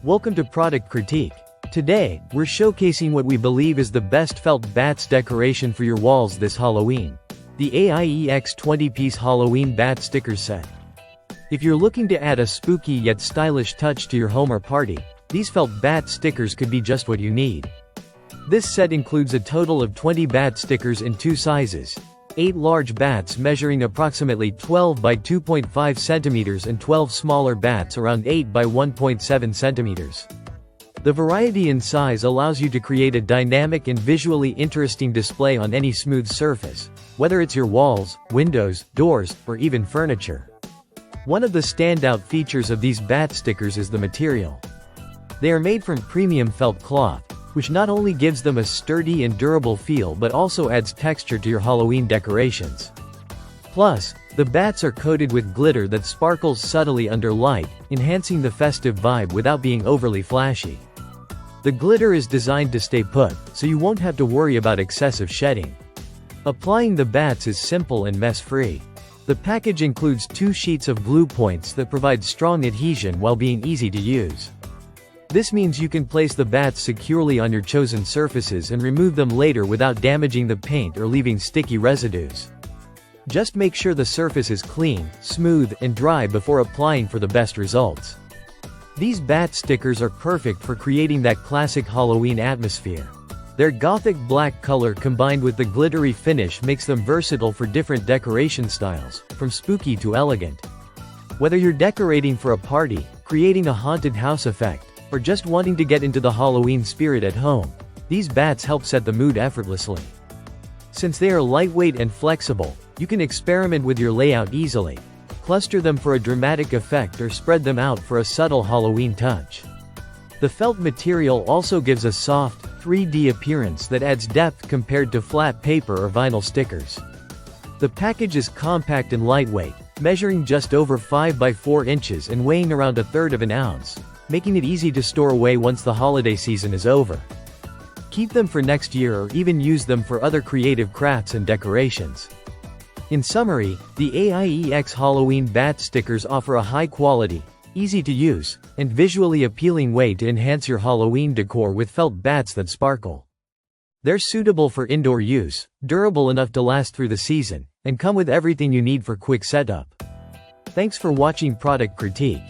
Welcome to Product Critique. Today, we're showcasing what we believe is the best felt bats decoration for your walls this Halloween. The AIEX 20-piece Halloween bat sticker set. If you're looking to add a spooky yet stylish touch to your home or party, these felt bat stickers could be just what you need. This set includes a total of 20 bat stickers in 2 sizes. 8 large bats measuring approximately 12 by 2.5 centimeters and 12 smaller bats around 8 by 1.7 centimeters. The variety in size allows you to create a dynamic and visually interesting display on any smooth surface, whether it's your walls, windows, doors, or even furniture. One of the standout features of these bat stickers is the material. They are made from premium felt cloth, which not only gives them a sturdy and durable feel but also adds texture to your Halloween decorations. Plus, the bats are coated with glitter that sparkles subtly under light, enhancing the festive vibe without being overly flashy. The glitter is designed to stay put, so you won't have to worry about excessive shedding. Applying the bats is simple and mess-free. The package includes 2 sheets of glue points that provide strong adhesion while being easy to use. This means you can place the bats securely on your chosen surfaces and remove them later without damaging the paint or leaving sticky residues. Just make sure the surface is clean, smooth, and dry before applying for the best results. These bat stickers are perfect for creating that classic Halloween atmosphere. Their gothic black color combined with the glittery finish makes them versatile for different decoration styles, from spooky to elegant. Whether you're decorating for a party, creating a haunted house effect, or just wanting to get into the Halloween spirit at home, these bats help set the mood effortlessly. Since they are lightweight and flexible, you can experiment with your layout easily. Cluster them for a dramatic effect or spread them out for a subtle Halloween touch. The felt material also gives a soft, 3D appearance that adds depth compared to flat paper or vinyl stickers. The package is compact and lightweight, measuring just over 5 by 4 inches and weighing around 1/3 of an ounce, making it easy to store away once the holiday season is over. Keep them for next year or even use them for other creative crafts and decorations. In summary, the AIEX Halloween bat stickers offer a high-quality, easy-to-use, and visually appealing way to enhance your Halloween decor with felt bats that sparkle. They're suitable for indoor use, durable enough to last through the season, and come with everything you need for quick setup. Thanks for watching Product Critique.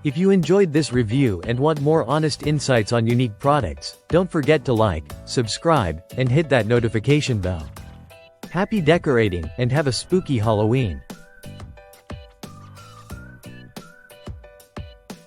If you enjoyed this review and want more honest insights on unique products, don't forget to like, subscribe, and hit that notification bell. Happy decorating, and have a spooky Halloween!